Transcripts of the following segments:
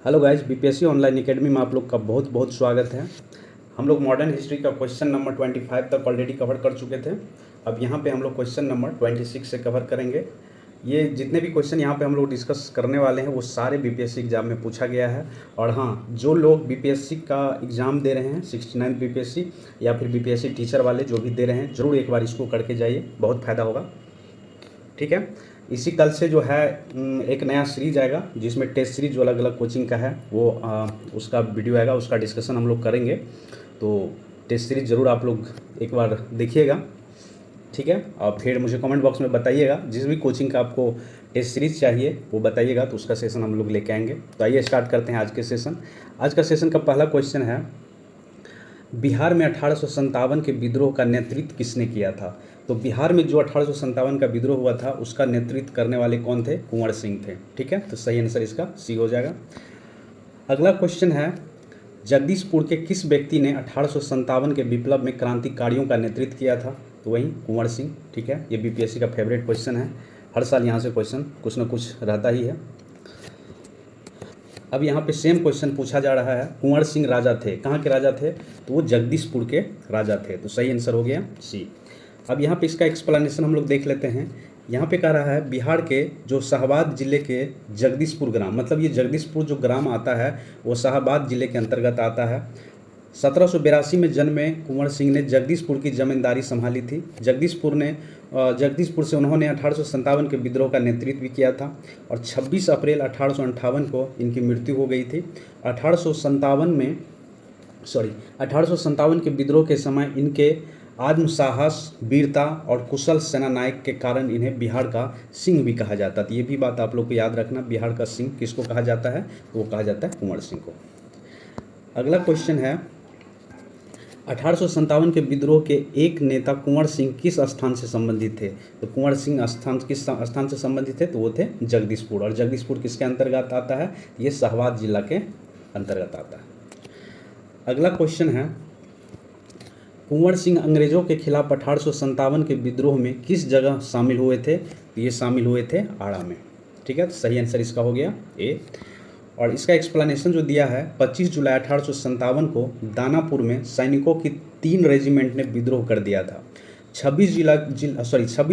Hello guys, BPSC online academy में आप लोग का बहुत बहुत स्वागत है। हम लोग मॉडर्न हिस्ट्री का क्वेश्चन नंबर 25 तक ऑलरेडी कवर कर चुके थे। अब यहाँ पे हम लोग क्वेश्चन नंबर 26 से कवर करेंगे। ये जितने भी क्वेश्चन यहाँ पे हम लोग डिस्कस करने वाले हैं वो सारे बीपीएससी एग्ज़ाम में पूछा गया है। और हाँ, जो लोग बीपीएससी का एग्ज़ाम दे रहे हैं 69 बीपीएससी या फिर बीपीएससी टीचर वाले जो भी दे रहे हैं, ज़रूर एक बार इसको करके जाइए, बहुत फ़ायदा होगा। ठीक है, इसी कल से जो है एक नया सीरीज आएगा जिसमें टेस्ट सीरीज जो अलग अलग कोचिंग का है वो उसका वीडियो आएगा, उसका डिस्कशन हम लोग करेंगे। तो टेस्ट सीरीज ज़रूर आप लोग एक बार देखिएगा, ठीक है। और फिर मुझे कमेंट बॉक्स में बताइएगा जिस भी कोचिंग का आपको टेस्ट सीरीज चाहिए वो बताइएगा, तो उसका सेशन हम लोग लेके आएंगे। तो आइए स्टार्ट करते हैं आज के सेशन। आज का सेशन का पहला क्वेश्चन है, बिहार में 1857 के विद्रोह का नेतृत्व किसने किया था। तो बिहार में जो 1857 का विद्रोह हुआ था उसका नेतृत्व करने वाले कौन थे? कुंवर सिंह थे। ठीक है, तो सही आंसर इसका सी हो जाएगा। अगला क्वेश्चन है, जगदीशपुर के किस व्यक्ति ने 1857 के विप्लव में क्रांतिकारियों का नेतृत्व किया था? तो वही कुंवर सिंह। ठीक है, ये बीपीएससी का फेवरेट क्वेश्चन है, हर साल यहाँ से क्वेश्चन कुछ ना कुछ रहता ही है। अब यहाँ पे सेम क्वेश्चन पूछा जा रहा है, कुंवर सिंह राजा थे, कहाँ के राजा थे? तो वो जगदीशपुर के राजा थे। तो सही आंसर हो गया सी। अब यहाँ पे इसका एक्सप्लेनेशन हम लोग देख लेते हैं। यहाँ पे कह रहा है, बिहार के जो शाहाबाद जिले के जगदीशपुर ग्राम, मतलब ये जगदीशपुर जो ग्राम आता है वो शाहाबाद जिले के अंतर्गत आता है। 1782 में जन्मे कुंवर सिंह ने जगदीशपुर की जमींदारी संभाली थी। जगदीशपुर से उन्होंने 1857 के विद्रोह का नेतृत्व भी किया था और 26 अप्रैल 1858 को इनकी मृत्यु हो गई थी। 1857 के विद्रोह के समय इनके आत्मसाहस, वीरता और कुशल सेना नायक के कारण इन्हें बिहार का सिंह भी कहा जाता था। ये भी बात आप लोग को याद रखना, बिहार का सिंह किसको कहा जाता है? वो कहा जाता है कुंवर सिंह को। अगला क्वेश्चन है, 1857 के विद्रोह के एक नेता कुंवर सिंह किस स्थान से संबंधित थे? तो कुंवर सिंह किस स्थान से संबंधित थे? तो वो थे जगदीशपुर। और जगदीशपुर किसके अंतर्गत आता है? ये शाहाबाद जिला के अंतर्गत आता है। अगला क्वेश्चन है, कुंवर सिंह अंग्रेजों के खिलाफ 1857 के विद्रोह में किस जगह शामिल हुए थे? तो ये शामिल हुए थे आड़ा में। ठीक है, तो सही आंसर इसका हो गया ए। और इसका एक्सप्लेनेशन जो दिया है, 25 जुलाई 1857 को दानापुर में सैनिकों की 3 रेजिमेंट ने विद्रोह कर दिया था। 26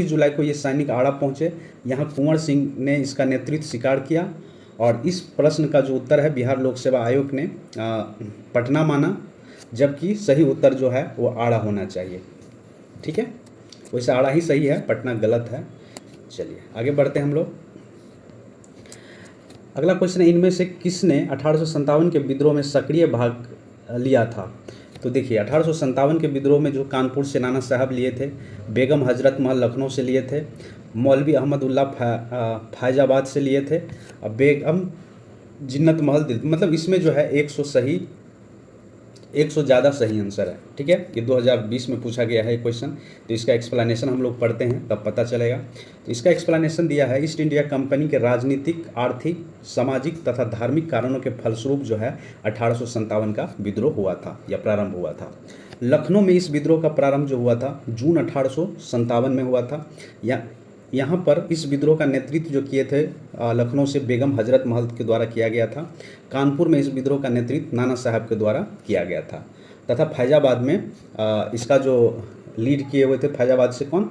जुलाई को ये सैनिक आड़ा पहुँचे। यहाँ कुंवर सिंह ने इसका नेतृत्व स्वीकार किया और इस प्रश्न का जो उत्तर है बिहार लोक सेवा आयोग ने पटना माना, जबकि सही उत्तर जो है वो आड़ा होना चाहिए। ठीक है, वैसे आड़ा ही सही है, पटना गलत है। चलिए आगे बढ़ते हैं हम लोग। अगला क्वेश्चन है, इनमें से किसने 1857 के विद्रोह में सक्रिय भाग लिया था? तो देखिए, 1857 के विद्रोह में जो कानपुर से नाना साहब लिए थे, बेगम हजरत महल लखनऊ से लिए थे, मौलवी अहमदुल्ला फैजाबाद से लिए थे, और बेगम जिन्नत महल दिल्ली। मतलब इसमें जो है 100 ज़्यादा सही आंसर है। ठीक है, ये 2020 में पूछा गया है क्वेश्चन, तो इसका एक्सप्लेनेशन हम लोग पढ़ते हैं तब पता चलेगा। तो इसका एक्सप्लेनेशन दिया है, ईस्ट इंडिया कंपनी के राजनीतिक, आर्थिक, सामाजिक तथा धार्मिक कारणों के फलस्वरूप जो है 1857 का विद्रोह हुआ था या प्रारंभ हुआ था। लखनऊ में इस विद्रोह का प्रारंभ जो हुआ था जून 1857 में हुआ था। यहाँ पर इस विद्रोह का नेतृत्व जो किए थे लखनऊ से बेगम हजरत महल के द्वारा किया गया था। कानपुर में इस विद्रोह का नेतृत्व नाना साहब के द्वारा किया गया था, तथा फैजाबाद में इसका जो लीड किए हुए थे, फैजाबाद से कौन?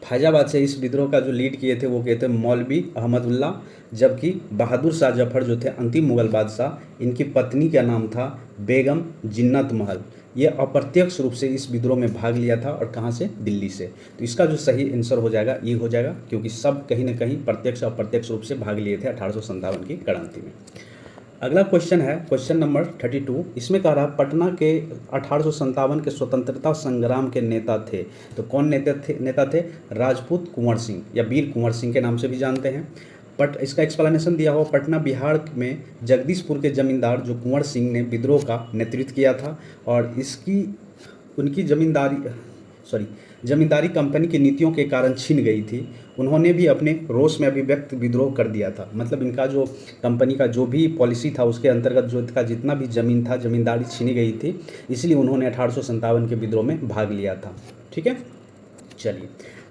फैजाबाद से इस विद्रोह का जो लीड किए थे वो किए थे मौलवी अहमदुल्ला, जबकि बहादुर शाह जफर जो थे अंतिम मुगल बादशाह, इनकी पत्नी का नाम था बेगम जिन्नत महल। ये अप्रत्यक्ष रूप से इस विद्रोह में भाग लिया था, और कहाँ से? दिल्ली से। तो इसका जो सही आंसर हो जाएगा ये हो जाएगा, क्योंकि सब कहीं ना कहीं प्रत्यक्ष अप्रत्यक्ष रूप से भाग लिए थे 1857 की क्रांति में। अगला क्वेश्चन है क्वेश्चन नंबर 32। इसमें कह रहा है, पटना के 1857 के स्वतंत्रता संग्राम के नेता थे। तो कौन नेता थे? राजपूत कुंवर सिंह या वीर कुंवर सिंह के नाम से भी जानते हैं। इसका एक्सप्लेनेशन दिया हुआ, पटना बिहार में जगदीशपुर के जमींदार जो कुंवर सिंह ने विद्रोह का नेतृत्व किया था, और उनकी जमींदारी कंपनी की नीतियों के कारण छिन गई थी। उन्होंने भी अपने रोष में अभिव्यक्त विद्रोह कर दिया था। मतलब इनका जो कंपनी का जो भी पॉलिसी था उसके अंतर्गत जो का जितना भी ज़मीन था, जमींदारी छीनी गई थी, इसलिए उन्होंने 1857 के विद्रोह में भाग लिया था। ठीक है, चलिए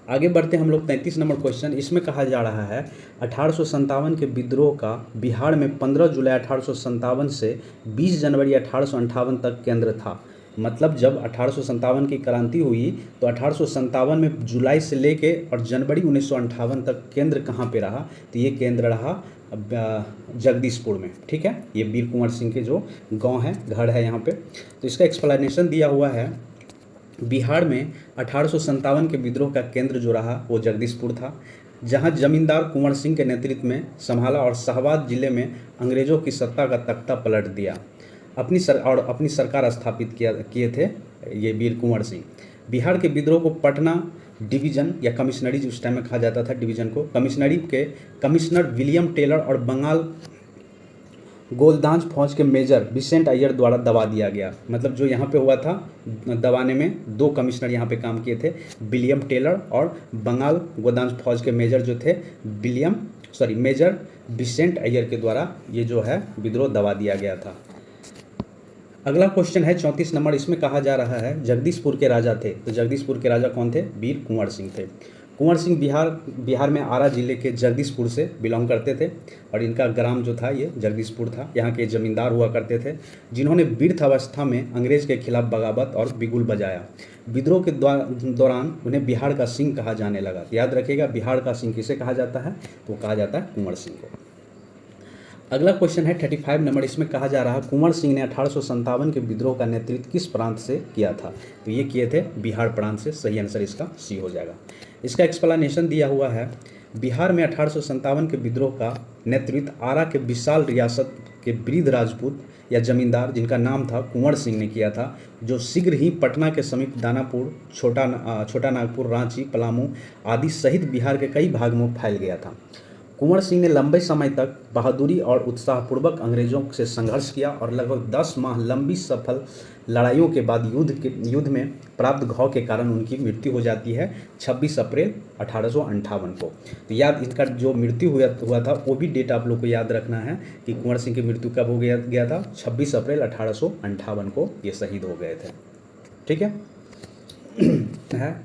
आगे बढ़ते हैं हम लोग 33 नंबर क्वेश्चन। इसमें कहा जा रहा है 1857 के विद्रोह का बिहार में 15 जुलाई 1857 से 20 जनवरी 1858 तक केंद्र था। मतलब जब 1857 की क्रांति हुई तो 1857 में जुलाई से लेके और जनवरी 1958 तक केंद्र कहाँ पे रहा, तो ये केंद्र रहा जगदीशपुर में। ठीक है, ये वीर कुंवर सिंह के जो गांव है, घर है यहाँ पे। तो इसका एक्सप्लेनेशन दिया हुआ है, बिहार में 1857 के विद्रोह का केंद्र जो रहा वो जगदीशपुर था, जहां जमींदार कुंवर सिंह के नेतृत्व में संभाला और शाहबाद जिले में अंग्रेज़ों की सत्ता का तख्ता पलट दिया, अपनी सरकार स्थापित किए थे ये वीर कुंवर सिंह। बिहार के विद्रोह को पटना डिवीज़न या कमिश्नरी उस टाइम में कहा जाता था, डिवीज़न को कमिश्नरी के कमिश्नर विलियम टेलर और बंगाल गोलदाज फौज के मेजर विसेंट अय्यर द्वारा दबा दिया गया। मतलब जो यहाँ पे हुआ था दबाने में, दो कमिश्नर यहाँ पे काम किए थे, विलियम टेलर और बंगाल गोलदाज फौज के मेजर जो थे मेजर विसेंट अय्यर के द्वारा ये जो है विद्रोह दबा दिया गया था। अगला क्वेश्चन है 34 नंबर। इसमें कहा जा रहा है जगदीशपुर के राजा थे, तो जगदीशपुर के राजा कौन थे, वीर कुंवर सिंह थे। कुंवर सिंह बिहार में आरा जिले के जगदीशपुर से बिलोंग करते थे और इनका ग्राम जो था ये जगदीशपुर था। यहाँ के जमींदार हुआ करते थे जिन्होंने वृद्ध अवस्था में अंग्रेज के खिलाफ बगावत और बिगुल बजाया। विद्रोह के दौरान उन्हें बिहार का सिंह कहा जाने लगा। याद रखिएगा, बिहार का सिंह किसे कहा जाता है, तो कहा जाता है कुंवर सिंह को। अगला क्वेश्चन है 35 नंबर। इसमें कहा जा रहा है कुंवर सिंह ने 1857 के विद्रोह का नेतृत्व किस प्रांत से किया था, तो ये किए थे बिहार प्रांत से। सही आंसर इसका सी हो जाएगा। इसका एक्सप्लेनेशन दिया हुआ है, बिहार में 1857 के विद्रोह का नेतृत्व आरा के विशाल रियासत के वृद्ध राजपूत या जमींदार जिनका नाम था कुंवर सिंह ने किया था, जो शीघ्र ही पटना के समीप दानापुर, छोटा नागपुर, रांची, पलामू आदि सहित बिहार के कई भागों में फैल गया था। कुंवर सिंह ने लंबे समय तक बहादुरी और उत्साहपूर्वक अंग्रेजों से संघर्ष किया और लगभग 10 माह लंबी सफल लड़ाइयों के बाद युद्ध में प्राप्त घाव के कारण उनकी मृत्यु हो जाती है 26 अप्रैल 1858 को। तो याद, इनका जो मृत्यु हुआ था वो भी डेट आप लोग को याद रखना है कि कुंवर सिंह की मृत्यु कब हो गया था, 26 अप्रैल 1858 को ये शहीद हो गए थे। ठीक है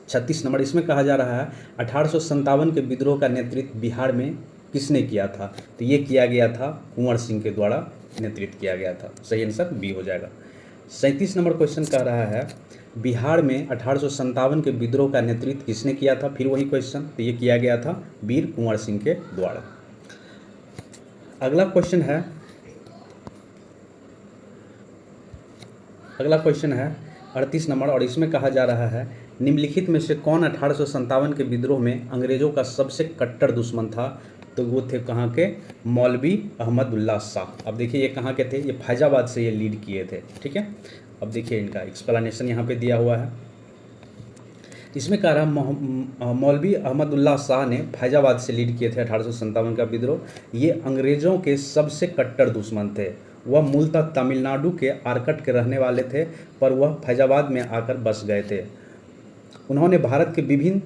36 नंबर। इसमें कहा जा रहा है 1857 के विद्रोह का नेतृत्व बिहार में किसने किया था, तो ये किया गया था कुंवर सिंह के द्वारा नेतृत्व किया गया था। सही आंसर बी हो जाएगा। 37 नंबर क्वेश्चन कह रहा है बिहार में 1857 के विद्रोह का नेतृत्व किसने किया था, फिर वही क्वेश्चन, तो ये किया गया था वीर कुंवर सिंह के द्वारा। अगला क्वेश्चन है 38 नंबर और इसमें कहा जा रहा है निम्नलिखित में से कौन 1857 के विद्रोह में अंग्रेजों का सबसे कट्टर दुश्मन था, तो वो थे कहाँ के, मौलवी अहमदुल्ला शाह। अब देखिए ये कहाँ के थे, ये फैजाबाद से ये लीड किए थे। ठीक है, अब देखिए इनका एक्सप्लेनेशन यहाँ पे दिया हुआ है। इसमें कह रहा मौलवी अहमदुल्ला शाह ने फैजाबाद से लीड किए थे 1857 का विद्रोह। ये अंग्रेज़ों के सबसे कट्टर दुश्मन थे। वह मूलतः तमिलनाडु के आरकट के रहने वाले थे, पर वह फैजाबाद में आकर बस गए थे। उन्होंने भारत के विभिन्न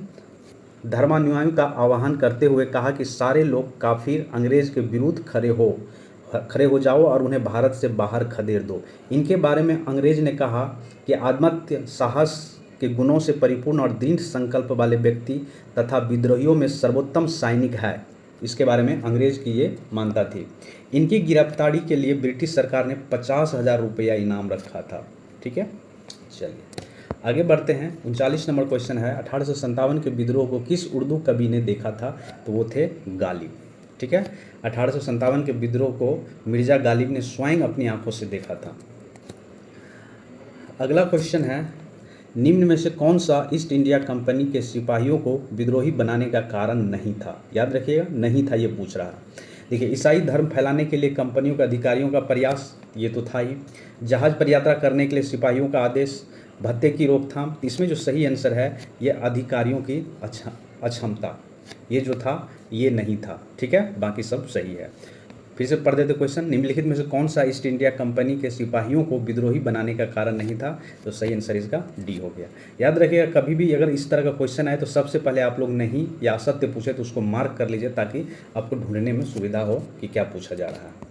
धर्मानुयायियों का आह्वान करते हुए कहा कि सारे लोग काफिर अंग्रेज के विरुद्ध खड़े हो जाओ और उन्हें भारत से बाहर खदेड़ दो। इनके बारे में अंग्रेज ने कहा कि आत्महत्या साहस के गुणों से परिपूर्ण और दृढ़ संकल्प वाले व्यक्ति तथा विद्रोहियों में सर्वोत्तम सैनिक है। इसके बारे में अंग्रेज की ये मान्यता थी। इनकी गिरफ्तारी के लिए ब्रिटिश सरकार ने 50,000 रुपया इनाम रखा था। ठीक है, चलिए आगे बढ़ते हैं। 39 नंबर क्वेश्चन है 1857 के विद्रोह को किस उर्दू कवि ने देखा था, तो वो थे गालिब। ठीक है, 1857 के विद्रोह को मिर्जा गालिब ने स्वयं अपनी आंखों से देखा था। अगला क्वेश्चन है निम्न में से कौन सा ईस्ट इंडिया कंपनी के सिपाहियों को विद्रोही बनाने का कारण नहीं था। याद रखिएगा, नहीं था ये पूछ रहा है। देखिए, ईसाई धर्म फैलाने के लिए कंपनियों के अधिकारियों का प्रयास, ये तो था ही। जहाज पर यात्रा करने के लिए सिपाहियों का आदेश, भत्ते की रोकथाम। इसमें जो सही आंसर है ये अधिकारियों की अक्षमता, ये जो था ये नहीं था। ठीक है, बाकी सब सही है। फिर से पढ़ देते क्वेश्चन, निम्नलिखित में से कौन सा ईस्ट इंडिया कंपनी के सिपाहियों को विद्रोही बनाने का कारण नहीं था, तो सही आंसर इसका डी हो गया। याद रखिएगा, कभी भी अगर इस तरह का क्वेश्चन आए तो सबसे पहले आप लोग नहीं या असत्य पूछे तो उसको मार्क कर लीजिए ताकि आपको ढूंढने में सुविधा हो कि क्या पूछा जा रहा है।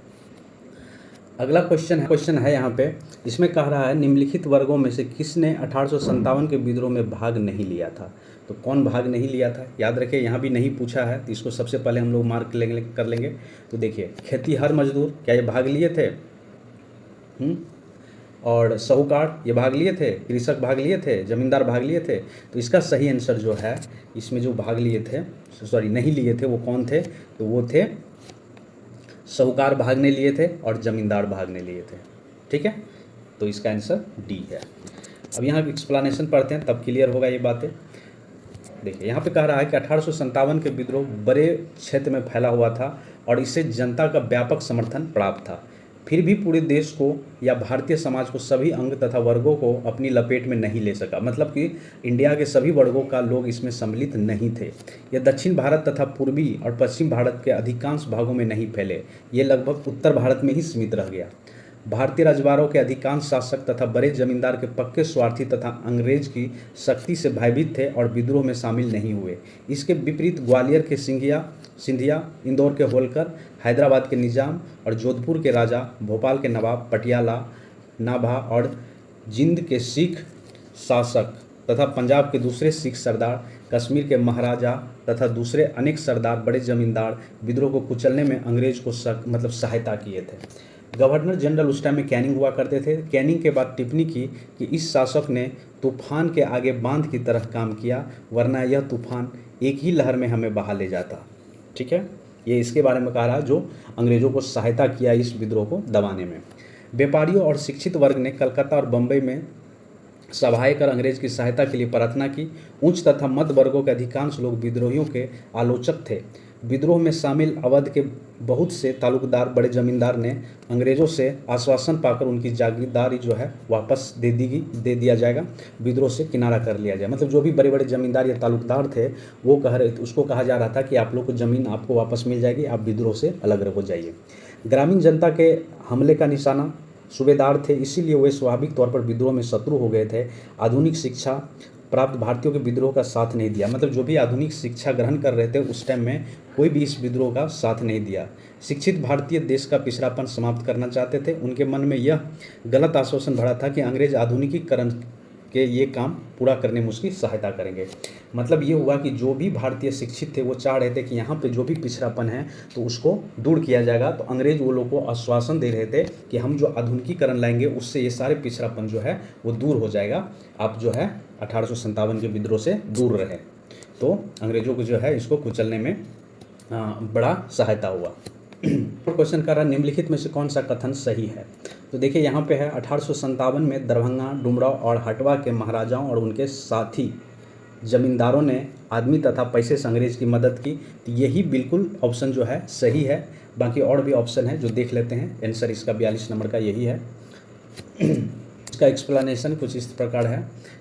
अगला क्वेश्चन है यहाँ पे, इसमें कह रहा है निम्नलिखित वर्गों में से किसने 1857 के विद्रोह में भाग नहीं लिया था। तो कौन भाग नहीं लिया था, याद रखिए यहाँ भी नहीं पूछा है तो इसको सबसे पहले हम लोग मार्क कर लेंगे। तो देखिए खेतीहर मजदूर क्या ये भाग लिए थे? और साहूकार ये भाग लिए थे, कृषक भाग लिए थे, जमींदार भाग लिए थे। तो इसका सही आंसर जो है इसमें जो भाग लिए थे, सॉरी नहीं लिए थे, वो कौन थे? तो वो थे साहूकार भागने लिए थे और जमींदार भागने लिए थे। ठीक है, तो इसका आंसर डी है। अब यहाँ एक्सप्लेनेशन पढ़ते हैं तब क्लियर होगा ये बातें। देखिए यहाँ पे कह रहा है कि 1857 के विद्रोह बड़े क्षेत्र में फैला हुआ था और इससे जनता का व्यापक समर्थन प्राप्त था। फिर भी पूरे देश को या भारतीय समाज को सभी अंग तथा वर्गों को अपनी लपेट में नहीं ले सका, मतलब कि इंडिया के सभी वर्गों का लोग इसमें सम्मिलित नहीं थे। यह दक्षिण भारत तथा पूर्वी और पश्चिम भारत के अधिकांश भागों में नहीं फैले, ये लगभग उत्तर भारत में ही सीमित रह गया। भारतीय रजवाड़ों के अधिकांश शासक तथा बड़े जमींदार के पक्के स्वार्थी तथा अंग्रेज की शक्ति से भयभीत थे और विद्रोह में शामिल नहीं हुए। इसके विपरीत ग्वालियर के सिंधिया, इंदौर के होलकर, हैदराबाद के निजाम और जोधपुर के राजा, भोपाल के नवाब, पटियाला, नाभा और जिंद के सिख शासक तथा पंजाब के दूसरे सिख सरदार, कश्मीर के महाराजा तथा दूसरे अनेक सरदार बड़े जमींदार विद्रोह को कुचलने में अंग्रेज को सहायता किए थे। गवर्नर जनरल उस टाइम में कैनिंग हुआ करते थे। कैनिंग के बाद टिप्पणी की कि इस शासक ने तूफान के आगे बांध की तरह काम किया, वरना यह तूफान एक ही लहर में हमें बहा ले जाता। ठीक है, ये इसके बारे में कह रहा है जो अंग्रेज़ों को सहायता किया इस विद्रोह को दबाने में। व्यापारियों और शिक्षित वर्ग ने कलकत्ता और बम्बई में सभाएं कर अंग्रेज की सहायता के लिए प्रार्थना की। उच्च तथा मध्य वर्गों के अधिकांश लोग विद्रोहियों के आलोचक थे। विद्रोह में शामिल अवध के बहुत से तालुकदार बड़े जमींदार ने अंग्रेज़ों से आश्वासन पाकर उनकी जागीरदारी जो है वापस दे दिया जाएगा, विद्रोह से किनारा कर लिया जाए। मतलब जो भी बड़े बड़े जमींदार या तालुकदार थे वो उसको कहा जा रहा था कि आप लोग को ज़मीन आपको वापस मिल जाएगी, आप विद्रोह से अलग हो जाइए। ग्रामीण जनता के हमले का निशाना सूबेदार थे, इसीलिए वे स्वाभाविक तौर पर विद्रोह में शत्रु हो गए थे। आधुनिक शिक्षा प्राप्त भारतीयों के विद्रोह का साथ नहीं दिया, मतलब जो भी आधुनिक शिक्षा ग्रहण कर रहे थे उस टाइम में कोई भी इस विद्रोह का साथ नहीं दिया। शिक्षित भारतीय देश का पिछड़ापन समाप्त करना चाहते थे। उनके मन में यह गलत आश्वासन भरा था कि अंग्रेज आधुनिकीकरण के ये काम पूरा करने में उसकी सहायता करेंगे। मतलब ये हुआ कि जो भी भारतीय शिक्षित थे वो चाह रहे थे कि यहाँ पे जो भी पिछड़ापन है तो उसको दूर किया जाएगा। तो अंग्रेज वो लोग को आश्वासन दे रहे थे कि हम जो आधुनिकीकरण लाएंगे उससे ये सारे पिछड़ापन जो है वो दूर हो जाएगा, आप जो है 1857 के विद्रोह से दूर रहे। तो अंग्रेज़ों को जो है इसको कुचलने में बड़ा सहायता हुआ। क्वेश्चन कर रहा है निम्नलिखित में से कौन सा कथन सही है? तो देखिए यहाँ पे है 1857 में दरभंगा, डुमराव और हटवा के महाराजाओं और उनके साथी जमींदारों ने आदमी तथा पैसे से अंग्रेज की मदद की। तो यही बिल्कुल ऑप्शन जो है सही है। बाकी और भी ऑप्शन है जो देख लेते हैं। आंसर इसका 42 नंबर का यही है। इसका एक्सप्लेनेशन कुछ इस प्रकार है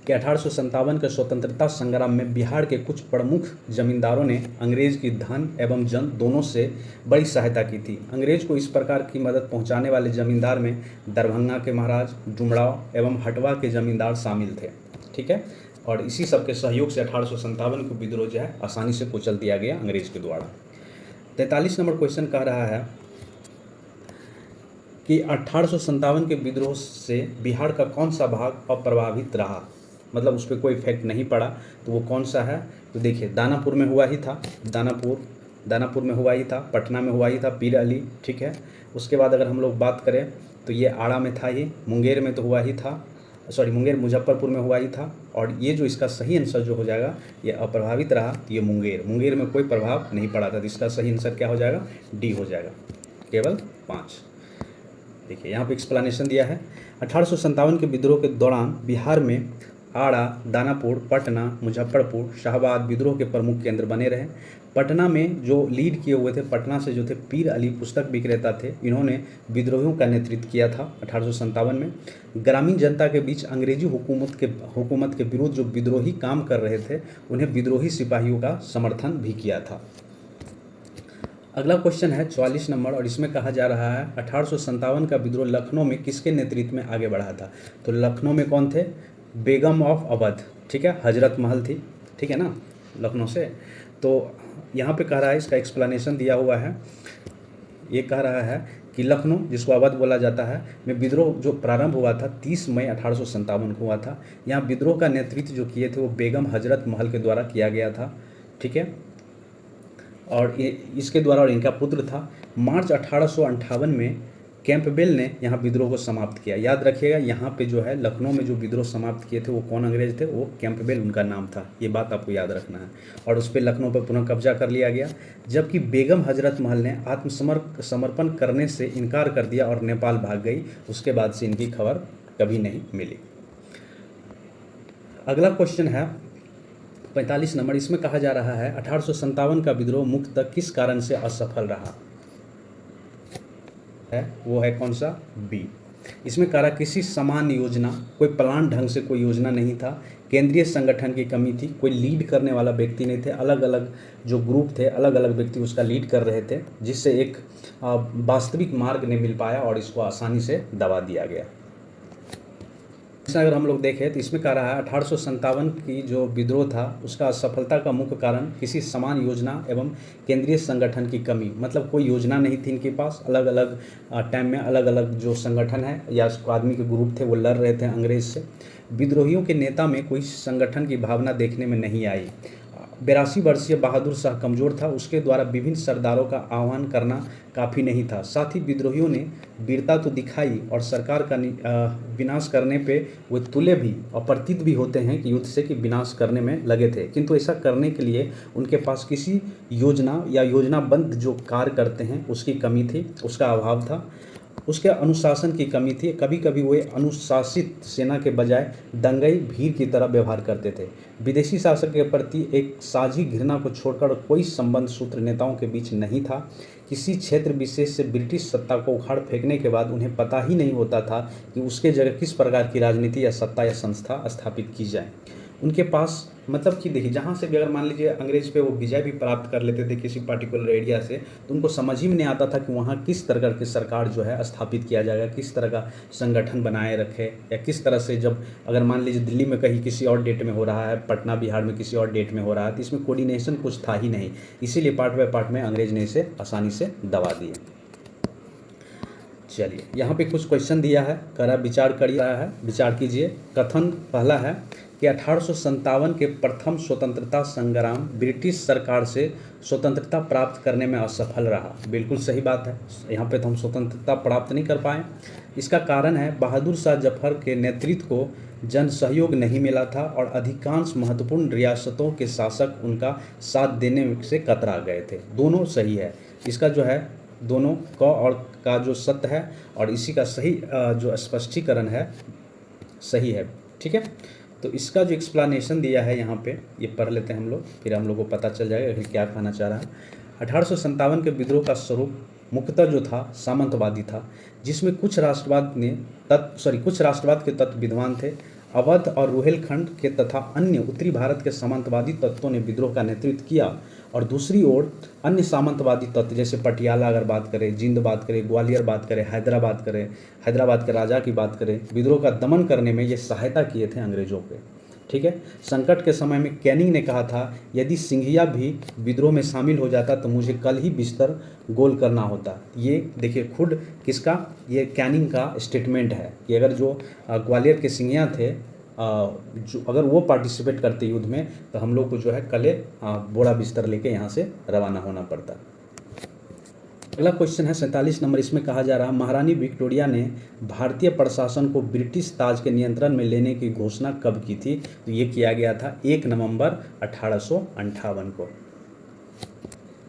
कि 1857 के स्वतंत्रता संग्राम में बिहार के कुछ प्रमुख जमींदारों ने अंग्रेज की धन एवं जन दोनों से बड़ी सहायता की थी। अंग्रेज को इस प्रकार की मदद पहुंचाने वाले जमींदार में दरभंगा के महाराज, डुमराव एवं हटवा के जमींदार शामिल थे। ठीक है, और इसी सब के सहयोग से 1857 को विद्रोह जो है आसानी से कुचल दिया गया अंग्रेज के द्वारा। 43 नंबर क्वेश्चन कह रहा है कि 1857 के विद्रोह से बिहार का कौन सा भाग अप्रभावित रहा, मतलब उस पर कोई इफेक्ट नहीं पड़ा, तो वो कौन सा है? तो देखिए दानापुर में हुआ ही था, दानापुर में हुआ ही था, पटना में हुआ ही था, पीर अली। ठीक है, उसके बाद अगर हम लोग बात करें तो ये आड़ा में था, ही मुंगेर में तो हुआ ही था, मुंगेर मुजफ्फरपुर में हुआ ही था। और ये जो इसका सही आंसर जो हो जाएगा ये अप्रभावित रहा, ये मुंगेर में कोई प्रभाव नहीं पड़ा था। तो इसका सही आंसर क्या हो जाएगा? डी हो जाएगा, केवल 5। देखिए यहाँ पे एक्सप्लेनेशन दिया है। 1857 के विद्रोह के दौरान बिहार में आड़ा, दानापुर, पटना, मुजफ्फरपुर, शाहबाद विद्रोह के प्रमुख केंद्र बने रहे। पटना में जो लीड किए हुए थे, पटना से जो थे पीर अली पुस्तक विक्रेता थे, इन्होंने विद्रोहियों का नेतृत्व किया था 1857 में। ग्रामीण जनता के बीच अंग्रेजी हुकूमत के विरुद्ध जो विद्रोही काम कर रहे थे उन्हें विद्रोही सिपाहियों का समर्थन भी किया था। अगला क्वेश्चन है 44 नंबर और इसमें कहा जा रहा है 1857 का विद्रोह लखनऊ में किसके नेतृत्व में आगे बढ़ा था? तो लखनऊ में कौन थे? बेगम ऑफ अवध। ठीक है, हजरत महल थी। ठीक है ना, लखनऊ से। तो यहाँ पे कह रहा है, इसका एक्सप्लेनेशन दिया हुआ है। ये कह रहा है कि लखनऊ, जिसको अवध बोला जाता है, में विद्रोह जो प्रारंभ हुआ था 30 मई 1857 को हुआ था। यहाँ विद्रोह का नेतृत्व जो किए थे वो बेगम हजरत महल के द्वारा किया गया था, ठीक है, और इसके द्वारा, और इनका पुत्र था। मार्च 1858 में कैंपबेल ने यहाँ विद्रोह को समाप्त किया। याद रखिएगा, यहाँ पे जो है लखनऊ में जो विद्रोह समाप्त किए थे वो कौन अंग्रेज थे, वो कैंपबेल उनका नाम था, ये बात आपको याद रखना है। और उस पर लखनऊ पर पुनः कब्जा कर लिया गया, जबकि बेगम हजरत महल ने समर्पण करने से इनकार कर दिया और नेपाल भाग गई। उसके बाद से इनकी खबर कभी नहीं मिली। अगला क्वेश्चन है 45 नंबर। इसमें कहा जा रहा है 1857 का विद्रोह मुख्यतः किस कारण से असफल रहा है, वो है कौन सा, बी। इसमें कहा किसी समान योजना, कोई प्लान ढंग से कोई योजना नहीं था, केंद्रीय संगठन की कमी थी, कोई लीड करने वाला व्यक्ति नहीं थे, अलग अलग जो ग्रुप थे, अलग अलग व्यक्ति उसका लीड कर रहे थे, जिससे एक वास्तविक मार्ग नहीं मिल पाया और इसको आसानी से दबा दिया गया। अगर हम लोग देखें तो इसमें कह रहा है 1857 की जो विद्रोह था उसका असफलता का मुख्य कारण किसी समान योजना एवं केंद्रीय संगठन की कमी, मतलब कोई योजना नहीं थी इनके पास, अलग अलग टाइम में अलग अलग जो संगठन है या आदमी के ग्रुप थे वो लड़ रहे थे अंग्रेज से। विद्रोहियों के नेता में कोई संगठन की भावना देखने में नहीं आई। 82 वर्षीय बहादुर शाह कमज़ोर था, उसके द्वारा विभिन्न सरदारों का आह्वान करना काफ़ी नहीं था। साथ ही विद्रोहियों ने वीरता तो दिखाई और सरकार का विनाश करने पे वो तुले भी और प्रतीत भी होते हैं कि युद्ध से कि विनाश करने में लगे थे, किंतु ऐसा करने के लिए उनके पास किसी योजना या योजनाबद्ध जो कार्य करते हैं उसकी कमी थी, उसका अभाव था। उसके अनुशासन की कमी थी, कभी कभी वे अनुशासित सेना के बजाय दंगई भीड़ की तरह व्यवहार करते थे। विदेशी शासक के प्रति एक साझी घृणा को छोड़कर कोई संबंध सूत्र नेताओं के बीच नहीं था। किसी क्षेत्र विशेष से ब्रिटिश सत्ता को उखाड़ फेंकने के बाद उन्हें पता ही नहीं होता था कि उसके जगह किस प्रकार की राजनीति या सत्ता या संस्था स्थापित की जाए। उनके पास मतलब कि देखिए, जहाँ से भी अगर मान लीजिए अंग्रेज पे वो विजय भी प्राप्त कर लेते थे किसी पर्टिकुलर एरिया से, तो उनको समझ ही में नहीं आता था कि वहाँ किस तरह की सरकार जो है स्थापित किया जाएगा, किस तरह का संगठन बनाए रखे, या किस तरह से जब अगर मान लीजिए दिल्ली में कहीं किसी और डेट में हो रहा है, पटना बिहार में किसी और डेट में हो रहा है, तो इसमें कोऑर्डिनेशन कुछ था ही नहीं। इसीलिए पार्ट बाय पार्ट में अंग्रेज ने इसे आसानी से दबा दिए। चलिए, यहाँ पे कुछ क्वेश्चन दिया है, करा विचार करिए है, विचार कीजिए। कथन पहला है कि 1857 के प्रथम स्वतंत्रता संग्राम ब्रिटिश सरकार से स्वतंत्रता प्राप्त करने में असफल रहा। बिल्कुल सही बात है, यहाँ पे तो हम स्वतंत्रता प्राप्त नहीं कर पाए। इसका कारण है बहादुर शाह जफर के नेतृत्व को जन सहयोग नहीं मिला था और अधिकांश महत्वपूर्ण रियासतों के शासक उनका साथ देने से कतरा गए थे। दोनों सही है, इसका जो है दोनों का और का जो सत्य है और इसी का सही जो स्पष्टीकरण है सही है, ठीक है। तो इसका जो एक्सप्लेनेशन दिया है यहाँ पे ये पढ़ लेते हैं हम लोग, फिर हम लोग को पता चल जाएगा कि क्या कहना चाह रहा है। 1857 के विद्रोह का स्वरूप मुख्यतः जो था सामंतवादी था, जिसमें कुछ राष्ट्रवाद के तत्व विद्वान थे। अवध और रुहेलखंड के तथा अन्य उत्तरी भारत के सामंतवादी तत्वों ने विद्रोह का नेतृत्व किया और दूसरी ओर अन्य सामंतवादी तत्व जैसे पटियाला अगर बात करें, जींद बात करें, ग्वालियर बात करें, हैदराबाद के राजा की बात करें, विद्रोह का दमन करने में ये सहायता किए थे अंग्रेजों के, ठीक है। संकट के समय में कैनिंग ने कहा था, यदि सिंघिया भी विद्रोह में शामिल हो जाता तो मुझे कल ही बिस्तर गोल करना होता। ये देखिए खुद किसका, ये कैनिंग का स्टेटमेंट है कि अगर जो ग्वालियर के सिंघिया थे जो अगर वो पार्टिसिपेट करते युद्ध में तो हम लोग को जो है कल बोरा बिस्तर लेके यहाँ से रवाना होना पड़ता। अगला क्वेश्चन है 47 नंबर। इसमें कहा जा रहा है महारानी विक्टोरिया ने भारतीय प्रशासन को ब्रिटिश ताज के नियंत्रण में लेने की घोषणा कब की थी? तो ये किया गया था 1 नवंबर 1858 को।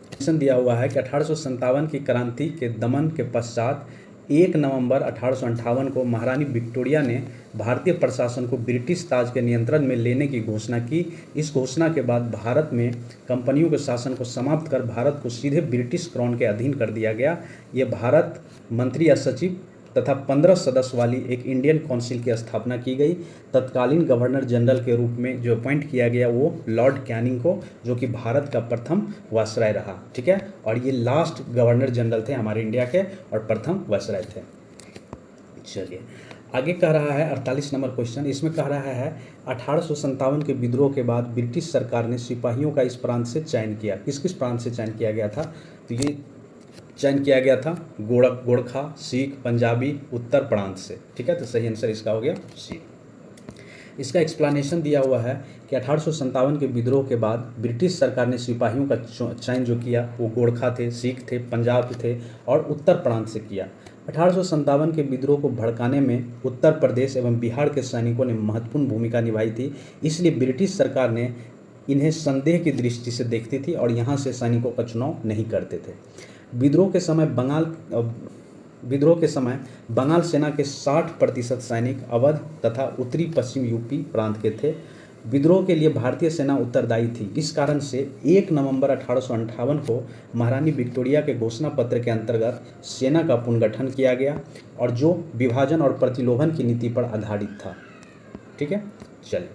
क्वेश्चन दिया हुआ है कि 1857 की क्रांति के दमन के पश्चात 1 नवंबर 1858 को महारानी विक्टोरिया ने भारतीय प्रशासन को ब्रिटिश ताज के नियंत्रण में लेने की घोषणा की। इस घोषणा के बाद भारत में कंपनियों के शासन को समाप्त कर भारत को सीधे ब्रिटिश क्राउन के अधीन कर दिया गया। ये भारत मंत्री या सचिव तथा 15 सदस्य वाली एक इंडियन काउंसिल की स्थापना की गई। तत्कालीन गवर्नर जनरल के रूप में जो अपॉइंट किया गया वो लॉर्ड कैनिंग को, जो कि भारत का प्रथम वायसराय रहा, ठीक है। और ये लास्ट गवर्नर जनरल थे हमारे इंडिया के और प्रथम वायसराय थे। चलिए आगे कह रहा है 48 नंबर क्वेश्चन। इसमें कह रहा है 1857 के विद्रोह के बाद ब्रिटिश सरकार ने सिपाहियों का इस प्रांत से चयन किया। किस किस प्रांत से चयन किया गया था? तो ये चयन किया गया था गोरखा, सिख, पंजाबी, उत्तर प्रांत से। ठीक है, तो सही आंसर इसका हो गया सी। इसका एक्सप्लेनेशन दिया हुआ है कि 1857 के विद्रोह के बाद ब्रिटिश सरकार ने सिपाहियों का चयन जो किया वो गोरखा थे, सिख थे, पंजाब थे और उत्तर प्रांत से किया। 1857 के विद्रोह को भड़काने में उत्तर प्रदेश एवं बिहार के सैनिकों ने महत्वपूर्ण भूमिका निभाई थी, इसलिए ब्रिटिश सरकार ने इन्हें संदेह की दृष्टि से देखती थी और यहाँ से सैनिकों का चुनाव नहीं करते थे। विद्रोह के समय बंगाल सेना के 60% सैनिक अवध तथा उत्तरी पश्चिम यूपी प्रांत के थे। विद्रोह के लिए भारतीय सेना उत्तरदायी थी। इस कारण से 1 नवंबर 1858 को महारानी विक्टोरिया के घोषणा पत्र के अंतर्गत सेना का पुनर्गठन किया गया और जो विभाजन और प्रतिलोभन की नीति पर आधारित था। ठीक है, चलिए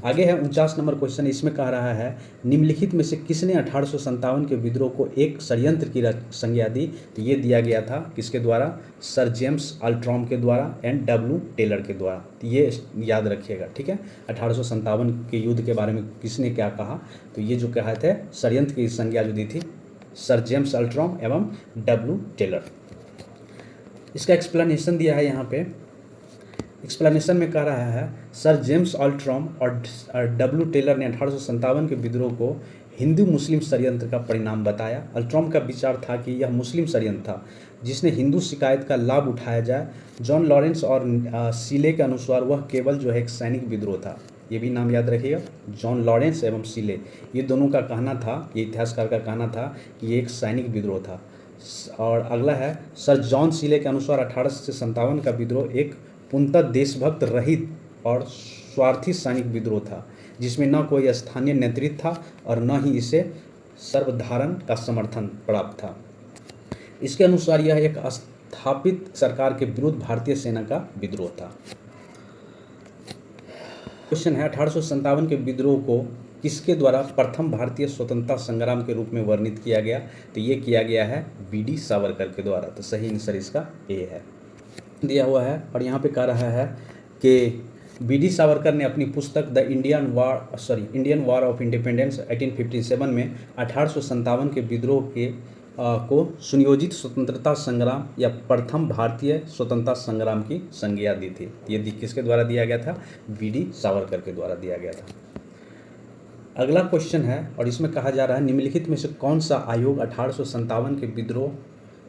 आगे है 49 नंबर क्वेश्चन। इसमें कह रहा है निम्नलिखित में से किसने 1857 के विद्रोह को एक षड्यंत्र की संज्ञा दी? तो ये दिया गया था किसके द्वारा? सर जेम्स अल्ट्रॉम के द्वारा एंड डब्ल्यू टेलर के द्वारा। तो ये याद रखिएगा। ठीक है, 1857 के युद्ध के बारे में किसने क्या कहा? तो ये जो कहा थे षड्यंत्र की संज्ञा जो दी थी सर जेम्स अल्ट्रॉम एवं डब्ल्यू टेलर। इसका एक्सप्लेनेशन दिया है यहाँ पे। एक्सप्लेनेशन में कह रहा है सर जेम्स अल्ट्रॉम और डब्ल्यू टेलर ने 1857 के विद्रोह को हिंदू मुस्लिम षड्यंत्र का परिणाम बताया। अल्ट्रॉम का विचार था कि यह मुस्लिम षड्यंत्र था जिसने हिंदू शिकायत का लाभ उठाया जाए। जॉन लॉरेंस और सीले के अनुसार वह केवल जो है एक सैनिक विद्रोह था। ये भी नाम याद रखिएगा, जॉन लॉरेंस एवं सीले, ये दोनों का कहना था, ये इतिहासकार का कहना था कि ये एक सैनिक विद्रोह था। और अगला है सर जॉन सीले के अनुसार 1857 का विद्रोह एक पूर्णतः देशभक्त रहित और स्वार्थी सैनिक विद्रोह था जिसमें न कोई स्थानीय नेतृत्व था और न ही इसे सर्वधारण का समर्थन प्राप्त था। इसके अनुसार यह एक स्थापित सरकार के विरुद्ध भारतीय सेना का विद्रोह था। क्वेश्चन है 1857 के विद्रोह को किसके द्वारा प्रथम भारतीय स्वतंत्रता संग्राम के रूप में वर्णित किया गया? तो ये किया गया है बी.डी. सावरकर के द्वारा। तो सही आंसर इसका ए है दिया हुआ है। और यहाँ पे कह रहा है कि बी.डी. सावरकर ने अपनी पुस्तक the Indian war of independence 1857 में 1857 के विद्रोह के को सुनियोजित स्वतंत्रता संग्राम या प्रथम भारतीय स्वतंत्रता संग्राम की संज्ञा दी थी। ये किसके द्वारा दिया गया था? बी.डी. सावरकर के द्वारा दिया गया था। अगला क्वेश्चन है और इसमें कहा जा रहा है निम्नलिखित में से कौन सा आयोग 1857 के विद्रोह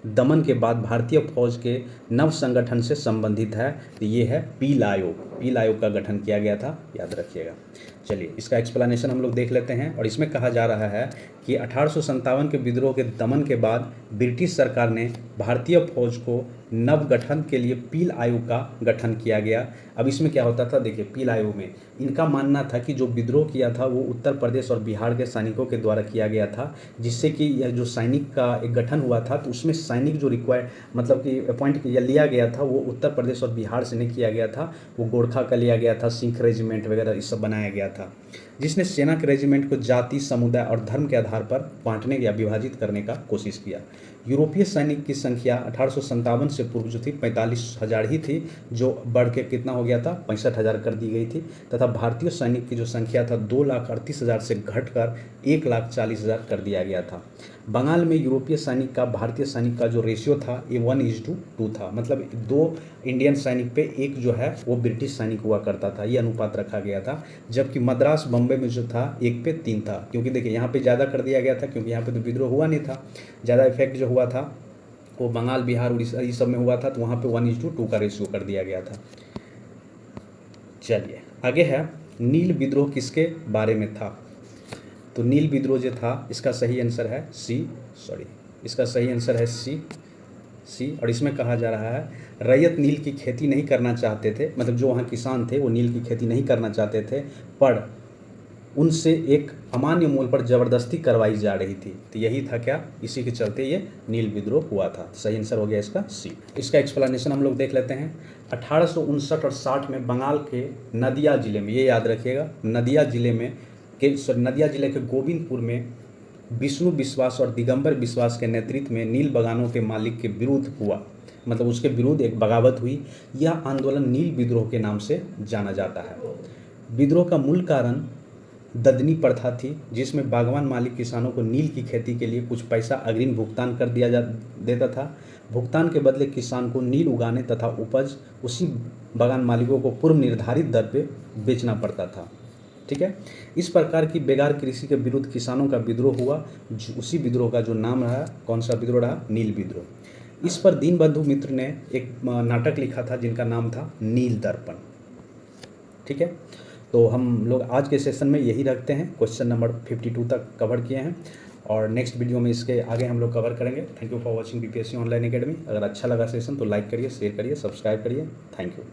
दमन के बाद भारतीय फौज के नव संगठन से संबंधित है? तो ये है पील आयोग। पील आयोग का गठन किया गया था, याद रखिएगा। चलिए इसका एक्सप्लेनेशन हम लोग देख लेते हैं। और इसमें कहा जा रहा है कि 1857 के विद्रोह के दमन के बाद ब्रिटिश सरकार ने भारतीय फौज को नव गठन के लिए पील आयोग का गठन किया गया। अब इसमें क्या होता था, देखिए पील आयोग में इनका मानना था कि जो विद्रोह किया था वो उत्तर प्रदेश और बिहार के सैनिकों के द्वारा किया गया था, जिससे कि यह जो सैनिक का एक गठन हुआ था तो उसमें सैनिक जो मतलब कि अपॉइंट लिया गया था वो उत्तर प्रदेश और बिहार से नहीं किया गया था, वो गोरखा का लिया गया था, सिख रेजिमेंट वगैरह ये सब बनाया गया था, जिसने सेना के रेजिमेंट को जाति, समुदाय और धर्म के आधार पर बांटने या विभाजित करने का कोशिश किया। यूरोपीय सैनिक की संख्या 1857 से पूर्व जो थी 45,000 ही थी, जो बढ़ के कितना हो गया था 65,000 कर दी गई थी, तथा भारतीय सैनिक की जो संख्या था 2,38,000 से घटकर 1,40,000 कर दिया गया था। बंगाल में यूरोपीय सैनिक का भारतीय सैनिक का जो रेशियो था ये 1:2 था, मतलब 2 इंडियन सैनिक पे 1 जो है वो ब्रिटिश सैनिक हुआ करता था, ये अनुपात रखा गया था। जबकि मद्रास बम्बई में जो था 1 पे 3 था, क्योंकि देखिए यहाँ पे ज़्यादा कर दिया गया था क्योंकि यहाँ पे तो विद्रोह हुआ नहीं था, ज़्यादा इफेक्ट जो हुआ था वो बंगाल, बिहार, उड़ीसा ये सब में हुआ था, तो वहाँ पे 1:2 का रेशियो कर दिया गया था। चलिए आगे है नील विद्रोह किसके बारे में था? तो नील विद्रोह जो था इसका सही आंसर है इसका सही आंसर है सी। और इसमें कहा जा रहा है रैयत नील की खेती नहीं करना चाहते थे, मतलब जो वहाँ किसान थे वो नील की खेती नहीं करना चाहते थे, पर उनसे एक अमान्य मूल्य पर ज़बरदस्ती करवाई जा रही थी। तो यही था क्या, इसी के चलते ये नील विद्रोह हुआ था। सही आंसर हो गया इसका सी। इसका एक्सप्लेनेशन हम लोग देख लेते हैं। 1859 और 60 में बंगाल के नदिया जिले में, ये याद रखिएगा, नदिया जिले के गोविंदपुर में विष्णु विश्वास और दिगंबर विश्वास के नेतृत्व में नील बगानों के मालिक के विरुद्ध हुआ, मतलब उसके विरुद्ध एक बगावत हुई। यह आंदोलन नील विद्रोह के नाम से जाना जाता है। विद्रोह का मूल कारण ददनी प्रथा थी, जिसमें बागवान मालिक किसानों को नील की खेती के लिए कुछ पैसा अग्रिम भुगतान कर देता था। भुगतान के बदले किसान को नील उगाने तथा उपज उसी बागान मालिकों को पूर्व निर्धारित दर पे बेचना पड़ता था। ठीक है, इस प्रकार की बेगार कृषि के विरुद्ध किसानों का विद्रोह हुआ। उसी विद्रोह का जो नाम रहा, कौन सा विद्रोह रहा? नील विद्रोह। इस पर दीनबंधु मित्र ने एक नाटक लिखा था जिनका नाम था नील दर्पण। ठीक है, तो हम लोग आज के सेशन में यही रखते हैं। क्वेश्चन नंबर 52 तक कवर किए हैं और नेक्स्ट वीडियो में इसके आगे हम लोग कवर करेंगे। Thank you for watching BPSC online academy. अगर अच्छा लगा सेशन तो लाइक करिए, शेयर करिए, सब्सक्राइब करिए। Thank you.